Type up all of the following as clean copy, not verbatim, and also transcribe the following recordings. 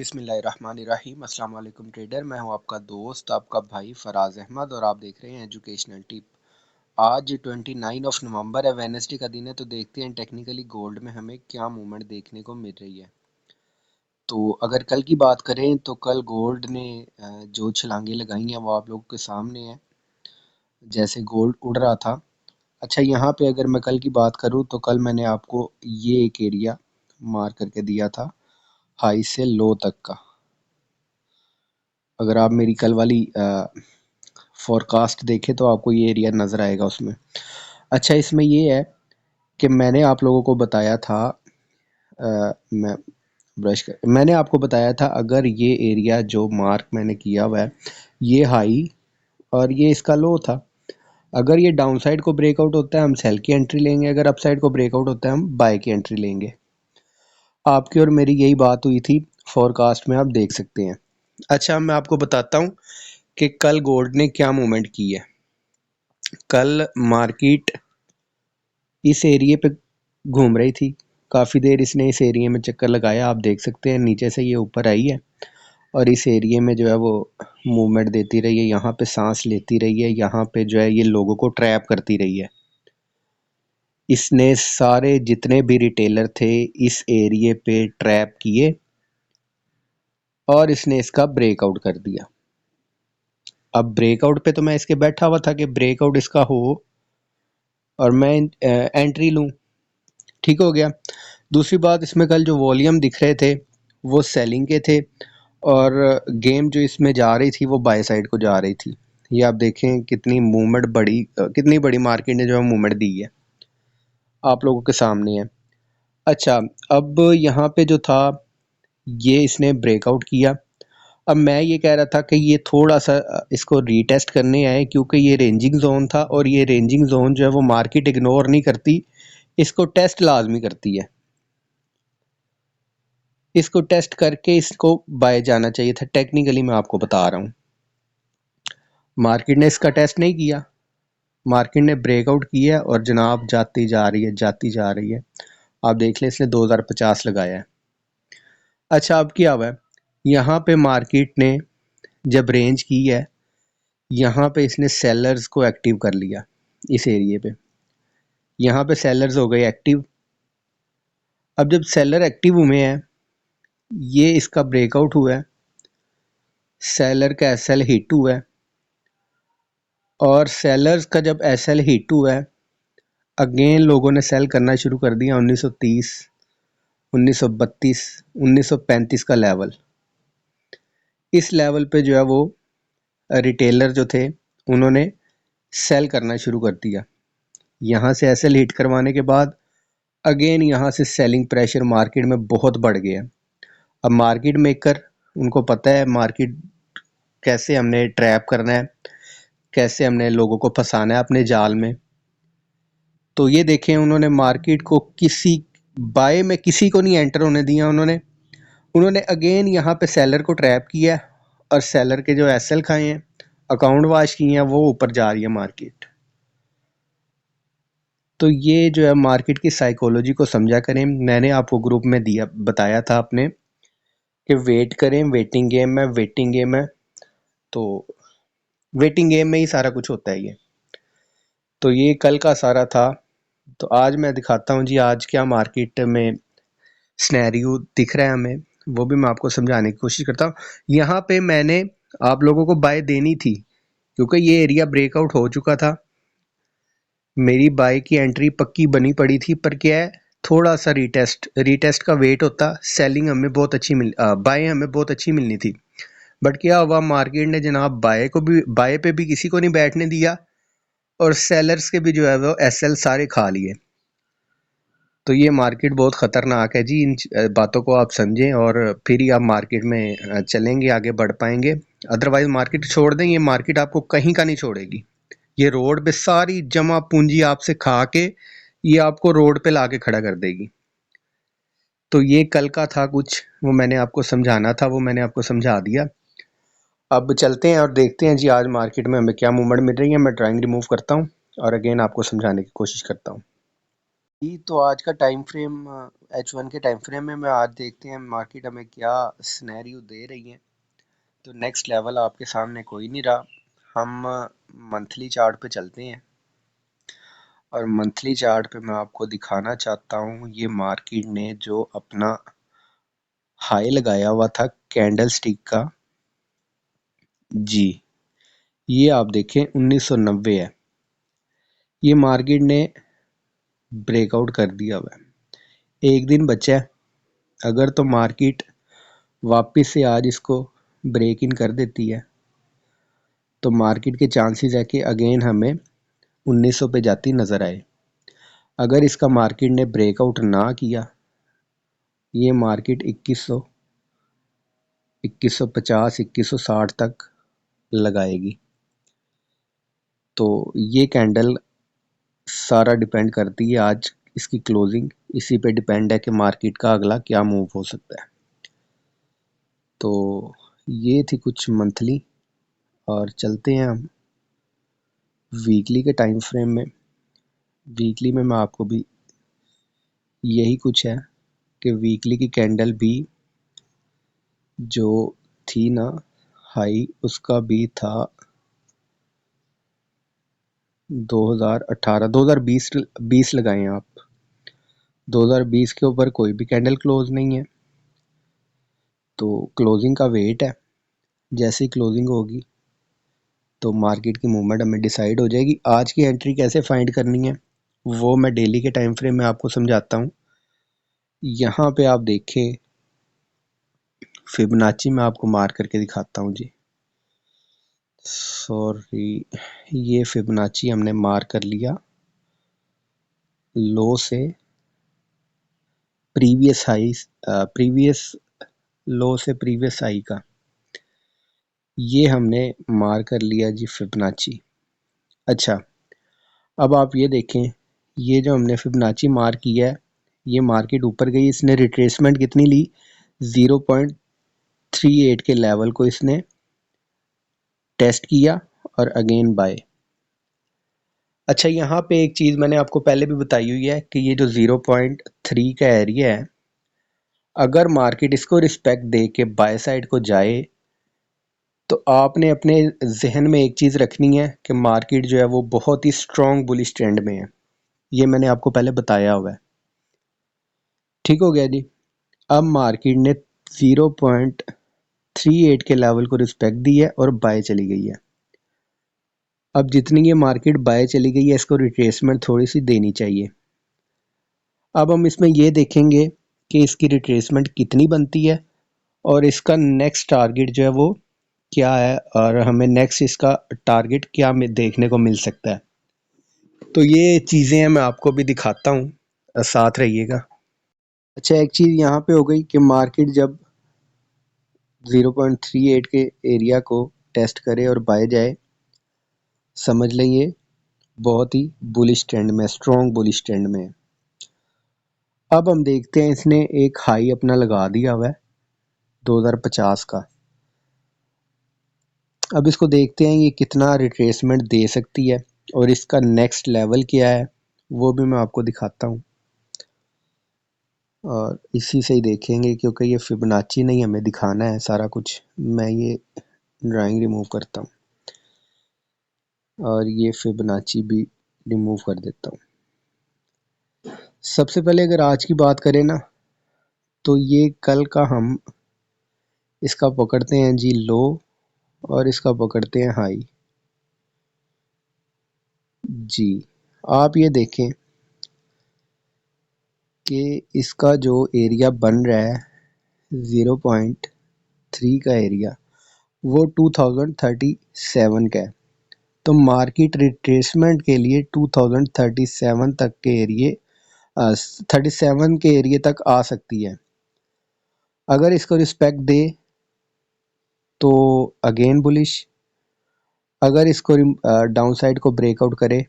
बिस्मिल्लाहिर्रहमानिर्रहीम। अस्सलाम वालेकुम ट्रेडर, मैं हूं आपका दोस्त आपका भाई फराज अहमद और आप देख रहे हैं एजुकेशनल टिप। आज 29 नवंबर है, वेडनेसडे का दिन है। तो देखते हैं टेक्निकली गोल्ड में हमें क्या मूवमेंट देखने को मिल रही है। तो अगर कल की बात करें तो कल गोल्ड ने जो छलांगे लगाई हैं वो आप लोगों के सामने है, जैसे गोल्ड उड़ रहा था। अच्छा, यहाँ पे अगर मैं कल की बात करूँ तो कल मैंने आपको ये एक एरिया मार्क करके दिया था, हाई से लो तक का। अगर आप मेरी कल वाली फोरकास्ट देखें तो आपको ये एरिया नज़र आएगा उसमें। अच्छा, इसमें ये है कि मैंने आप लोगों को बताया था, मैं मैंने आपको बताया था अगर ये एरिया जो मार्क मैंने किया हुआ है ये हाई और ये इसका लो था, अगर ये डाउन साइड को ब्रेकआउट होता है हम सेल की एंट्री लेंगे, अगर अप साइड को ब्रेकआउट होता है हम बाय की एंट्री लेंगे। आपकी और मेरी यही बात हुई थी, फोरकास्ट में आप देख सकते हैं। अच्छा, मैं आपको बताता हूँ कि कल गोल्ड ने क्या मूवमेंट की है। कल मार्केट इस एरिए पे घूम रही थी, काफ़ी देर इसने इस एरिए में चक्कर लगाया। आप देख सकते हैं नीचे से ये ऊपर आई है और इस एरिए में जो है वो मूवमेंट देती रही है, यहाँ पे सांस लेती रही है, यहाँ पे जो है ये लोगों को ट्रैप करती रही है। इसने सारे जितने भी रिटेलर थे इस एरिए पे ट्रैप किए और इसने इसका ब्रेकआउट कर दिया। अब ब्रेकआउट पे तो मैं इसके बैठा हुआ था कि ब्रेकआउट इसका हो और मैं एंट्री लूँ, ठीक हो गया। दूसरी बात, इसमें कल जो वॉल्यूम दिख रहे थे वो सेलिंग के थे और गेम जो इसमें जा रही थी वो बाय साइड को जा रही थी। ये आप देखें कितनी मूवमेंट कितनी बड़ी मार्केट ने जो है मूवमेंट दी है, आप लोगों के सामने है। अच्छा, अब यहाँ पे जो था ये इसने ब्रेकआउट किया। अब मैं ये कह रहा था कि ये थोड़ा सा इसको रीटेस्ट करने आए, क्योंकि ये रेंजिंग जोन था और ये रेंजिंग जोन जो है वो मार्केट इग्नोर नहीं करती, इसको टेस्ट लाजमी करती है। इसको टेस्ट करके इसको बाय जाना चाहिए था। टेक्निकली मैं आपको बता रहा हूँ, मार्केट ने इसका टेस्ट नहीं किया, मार्केट ने ब्रेकआउट किया और जनाब जाती जा रही है, जाती जा रही है। आप देख लें, इसने 2050 लगाया है। अच्छा, अब क्या हुआ है, यहाँ पे मार्केट ने जब रेंज की है यहाँ पे इसने सेलर्स को एक्टिव कर लिया। इस एरिए पे यहाँ पे सेलर्स हो गए एक्टिव। अब जब सेलर एक्टिव हुए हैं, ये इसका ब्रेकआउट हुआ है, सेलर का एसएल हिट हुआ है और सेलर्स का जब एसएल हिट हुआ है अगेन लोगों ने सेल करना शुरू कर दिया। 1930, 1932, 1935 का लेवल, इस लेवल पे जो है वो रिटेलर जो थे उन्होंने सेल करना शुरू कर दिया। यहाँ से एसएल हिट करवाने के बाद अगेन यहाँ से सेलिंग प्रेशर मार्केट में बहुत बढ़ गया। अब मार्केट मेकर, उनको पता है मार्केट कैसे हमने ट्रैप करना है, कैसे हमने लोगों को फंसाना है अपने जाल में। तो ये देखें, उन्होंने मार्केट को किसी बाय में किसी को नहीं एंटर होने दिया। उन्होंने अगेन यहाँ पे सेलर को ट्रैप किया और सेलर के जो एसएल खाए हैं, अकाउंट वाश किए हैं, वो ऊपर जा रही है मार्केट। तो ये जो है मार्केट की साइकोलॉजी को समझा करें। मैंने आपको ग्रुप में दिया बताया था अपने कि वेट करें, वेटिंग गेम है, वेटिंग गेम है। तो वेटिंग गेम में ही सारा कुछ होता है ये। तो ये कल का सारा था। तो आज मैं दिखाता हूँ जी आज क्या मार्केट में स्नैरियो दिख रहा है हमें, वो भी मैं आपको समझाने की कोशिश करता हूँ। यहाँ पे मैंने आप लोगों को बाय देनी थी क्योंकि ये एरिया ब्रेकआउट हो चुका था। मेरी बाय की एंट्री पक्की बनी पड़ी थी, पर क्या है, थोड़ा सा रीटेस्ट का वेट होता, सेलिंग हमें बहुत अच्छी बाय हमें बहुत अच्छी मिलनी थी। बट क्या हुआ, मार्केट ने जनाब बाय पे भी किसी को नहीं बैठने दिया और सेलर्स के भी जो है वो एसएल सारे खा लिए। तो ये मार्केट बहुत ख़तरनाक है जी। इन बातों को आप समझें और फिर ही आप मार्केट में चलेंगे, आगे बढ़ पाएंगे। अदरवाइज मार्केट छोड़ दें, ये मार्केट आपको कहीं का नहीं छोड़ेगी। ये रोड पे सारी जमा पूंजी आपसे खा के ये आपको रोड पे लाके खड़ा कर देगी। तो ये कल का था कुछ, वो मैंने आपको समझाना था, वो मैंने आपको समझा दिया। अब चलते हैं और देखते हैं जी आज मार्केट में हमें क्या मूवमेंट मिल रही है। मैं ड्राइंग रिमूव करता हूँ और अगेन आपको समझाने की कोशिश करता हूँ। ये तो आज का टाइम फ्रेम, H1 के टाइम फ्रेम में आज देखते हैं मार्केट हमें क्या सिनेरियो दे रही है। तो नेक्स्ट लेवल आपके सामने कोई नहीं रहा। हम मंथली चार्ट पे चलते हैं और मंथली चार्ट पे मैं आपको दिखाना चाहता हूँ ये मार्केट ने जो अपना हाई लगाया हुआ था कैंडल स्टिक का। जी, ये आप देखें 1990 है। ये मार्केट ने ब्रेकआउट कर दिया हुआ है। एक दिन बचा है। अगर तो मार्केट वापस से आज इसको ब्रेक इन कर देती है तो मार्केट के चांसेस है कि अगेन हमें 1900 पे जाती नज़र आए। अगर इसका मार्केट ने ब्रेकआउट ना किया, ये मार्केट 2100, 2150, 2160 तक लगाएगी। तो ये कैंडल सारा डिपेंड करती है आज इसकी क्लोजिंग, इसी पे डिपेंड है कि मार्केट का अगला क्या मूव हो सकता है। तो ये थी कुछ मंथली, और चलते हैं हम वीकली के टाइम फ्रेम में। वीकली में मैं आपको भी यही कुछ है कि वीकली की कैंडल भी जो थी ना हाई, उसका भी था 2018, 2020 लगाएं आप। 2020 के ऊपर कोई भी कैंडल क्लोज नहीं है, तो क्लोजिंग का वेट है। जैसे ही क्लोजिंग होगी तो मार्केट की मूवमेंट हमें डिसाइड हो जाएगी। आज की एंट्री कैसे फाइंड करनी है वो मैं डेली के टाइम फ्रेम में आपको समझाता हूँ। यहाँ पे आप देखें, फिबोनाची में आपको मार्क करके दिखाता हूँ जी। सॉरी, ये फिबोनाची हमने मार्क कर लिया लो से प्रीवियस हाई, प्रीवियस लो से प्रीवियस हाई का। ये हमने मार्क कर लिया जी फिबोनाची। अच्छा, अब आप ये देखें, ये जो हमने फिबोनाची मार्क किया है, ये मार्केट ऊपर गई, इसने रिट्रेसमेंट कितनी ली, 0.38 के लेवल को इसने टेस्ट किया और अगेन बाय। अच्छा, यहाँ पे एक चीज़ मैंने आपको पहले भी बताई हुई है कि ये जो 0.3 का एरिया है, अगर मार्केट इसको रिस्पेक्ट दे के बाय साइड को जाए तो आपने अपने जहन में एक चीज़ रखनी है कि मार्केट जो है वो बहुत ही स्ट्रॉन्ग बुलिश ट्रेंड में है। ये मैंने आपको पहले बताया हुआ है। ठीक हो गया जी। अब मार्केट ने 0.38 के लेवल को रिस्पेक्ट दी है और बाय चली गई है। अब जितनी ये मार्केट बाय चली गई है, इसको रिट्रेसमेंट थोड़ी सी देनी चाहिए। अब हम इसमें ये देखेंगे कि इसकी रिट्रेसमेंट कितनी बनती है और इसका नेक्स्ट टारगेट जो है वो क्या है, और हमें नेक्स्ट इसका टारगेट क्या देखने को मिल सकता है। तो ये चीज़ें हैं, मैं आपको भी दिखाता हूँ, साथ रहिएगा। अच्छा, एक चीज़ यहाँ पे हो गई कि मार्केट जब 0.38 के एरिया को टेस्ट करे और बाय जाए, समझ लें ये बहुत ही बुलिश ट्रेंड में, स्ट्रॉन्ग बुलिश ट्रेंड में है। अब हम देखते हैं, इसने एक हाई अपना लगा दिया हुआ है 2050 का। अब इसको देखते हैं ये कितना रिट्रेसमेंट दे सकती है और इसका नेक्स्ट लेवल क्या है वो भी मैं आपको दिखाता हूँ, और इसी से ही देखेंगे क्योंकि ये फिबोनाची नहीं हमें दिखाना है सारा कुछ। मैं ये ड्राइंग रिमूव करता हूँ और ये फिबोनाची भी रिमूव कर देता हूँ। सबसे पहले अगर आज की बात करें ना, तो ये कल का हम इसका पकड़ते हैं जी लो और इसका पकड़ते हैं हाई। जी, आप ये देखें कि इसका जो एरिया बन रहा है 0.3 का एरिया, वो 2037 का है। तो मार्केट रिट्रेसमेंट के लिए 2037 तक के एरिए, 37 के एरिए तक आ सकती है। अगर इसको रिस्पेक्ट दे तो अगेन बुलिश, अगर इसको डाउन साइड को ब्रेकआउट करे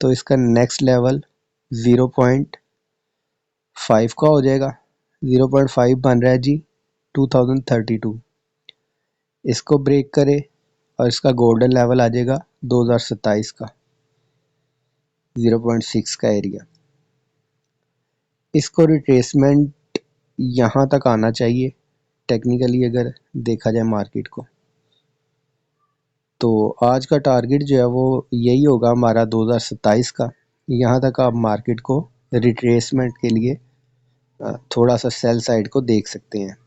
तो इसका नेक्स्ट लेवल 0.5 का हो जाएगा। 0.5 बन रहा है जी 2032। इसको ब्रेक करे और इसका गोल्डन लेवल आ जाएगा 2027 का 0.6 का एरिया। इसको रिट्रेसमेंट यहाँ तक आना चाहिए टेक्निकली अगर देखा जाए मार्केट को। तो आज का टारगेट जो है वो यही होगा हमारा 2027 का। यहाँ तक आप मार्केट को रिट्रेसमेंट के लिए थोड़ा सा सेल साइड को देख सकते हैं।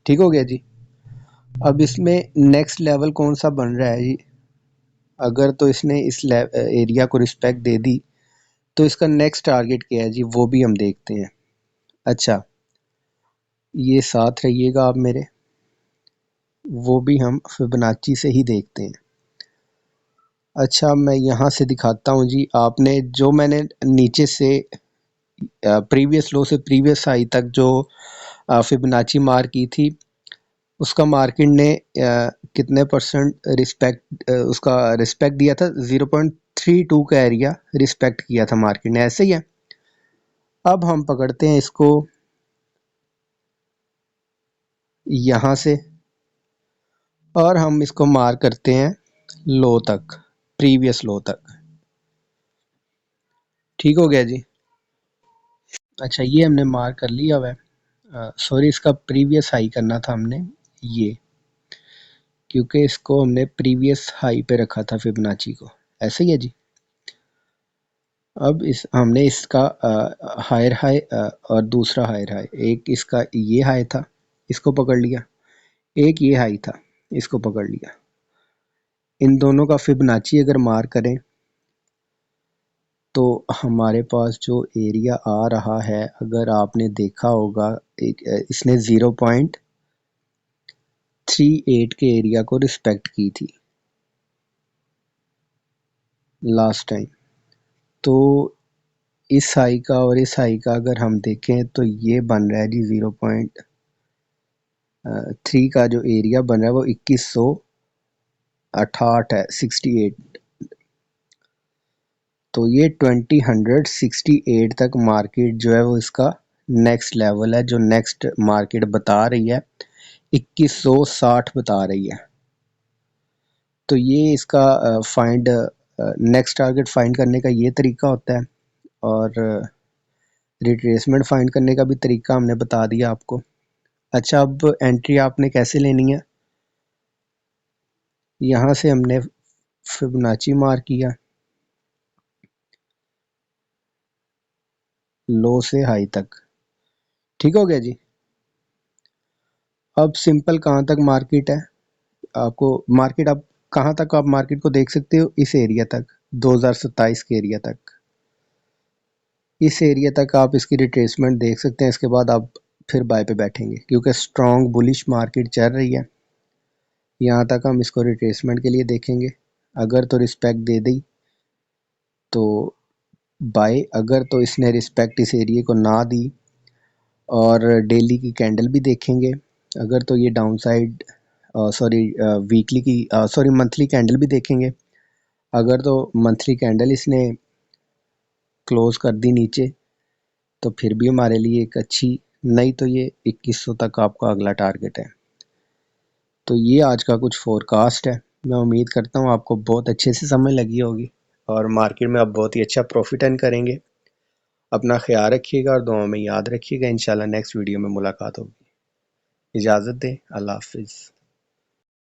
ठीक हो गया जी। अब इसमें नेक्स्ट लेवल कौन सा बन रहा है जी? अगर तो इसने इस एरिया को रिस्पेक्ट दे दी तो इसका नेक्स्ट टारगेट क्या है जी, वो भी हम देखते हैं। अच्छा, ये साथ रहिएगा आप मेरे, वो भी हम फिबोनाची से ही देखते हैं। अच्छा, मैं यहाँ से दिखाता हूँ जी। आपने जो मैंने नीचे से प्रीवियस लो से प्रीवियस हाई तक जो फिबोनाची मार की थी, उसका मार्केट ने कितने परसेंट रिस्पेक्ट उसका रिस्पेक्ट दिया था? 0.32 का एरिया रिस्पेक्ट किया था मार्केट ने, ऐसे ही है। अब हम पकड़ते हैं इसको यहाँ से और हम इसको मार करते हैं लो तक, प्रीवियस लो तक। ठीक हो गया जी। अच्छा, ये हमने मार कर लिया हुआ है। सॉरी, इसका प्रीवियस हाई करना था हमने ये, क्योंकि इसको हमने प्रीवियस हाई पे रखा था फिबोनाची को, ऐसे ही है जी। अब इस हमने इसका हायर हाई और दूसरा हायर हाई, एक इसका ये हाई था, इसको पकड़ लिया, एक ये हाई था, इसको पकड़ लिया। इन दोनों का फिबोनाची अगर मार करें तो हमारे पास जो एरिया आ रहा है, अगर आपने देखा होगा, एक इसने 0.38 के एरिया को रिस्पेक्ट की थी लास्ट टाइम। तो इस हाई का और इस हाई का अगर हम देखें तो ये बन रहा है जी 0.3 का जो एरिया बन रहा है वो 2168 है, 68। तो ये 2068 तक मार्केट जो है वो इसका नेक्स्ट लेवल है, जो नेक्स्ट मार्केट बता रही है 2160 बता रही है। तो ये इसका फाइंड नेक्स्ट टारगेट फाइंड करने का ये तरीका होता है, और रिट्रेसमेंट फाइंड करने का भी तरीका हमने बता दिया आपको। अच्छा, अब एंट्री आपने कैसे लेनी है? यहाँ से हमने फिबोनाची मार किया लो से हाई तक। ठीक हो गया जी। अब सिंपल कहाँ तक मार्केट है, आपको मार्केट आप कहाँ तक आप मार्केट को देख सकते हो? इस एरिया तक, 2027 के एरिया तक। इस एरिया तक आप इसकी रिट्रेसमेंट देख सकते हैं। इसके बाद आप फिर बाय पे बैठेंगे, क्योंकि स्ट्रॉन्ग बुलिश मार्केट चल रही है। यहाँ तक हम इसको रिट्रेसमेंट के लिए देखेंगे। अगर तो रिस्पेक्ट दे दी तो बाय, अगर तो इसने रिस्पेक्ट इस एरिया को ना दी, और डेली की कैंडल भी देखेंगे। अगर तो ये डाउन साइड सॉरी वीकली की सॉरी मंथली कैंडल भी देखेंगे। अगर तो मंथली कैंडल इसने क्लोज कर दी नीचे तो फिर भी हमारे लिए एक अच्छी, नहीं तो ये 2100 तक आपका अगला टारगेट है। तो ये आज का कुछ फोरकास्ट है। मैं उम्मीद करता हूँ आपको बहुत अच्छे से समझ लगी होगी और मार्केट में आप बहुत ही अच्छा प्रॉफिट अर्न करेंगे। अपना ख्याल रखिएगा और दुआ में याद रखिएगा। इंशाल्लाह नेक्स्ट वीडियो में मुलाकात होगी। इजाज़त दें। अल्लाह हाफिज़।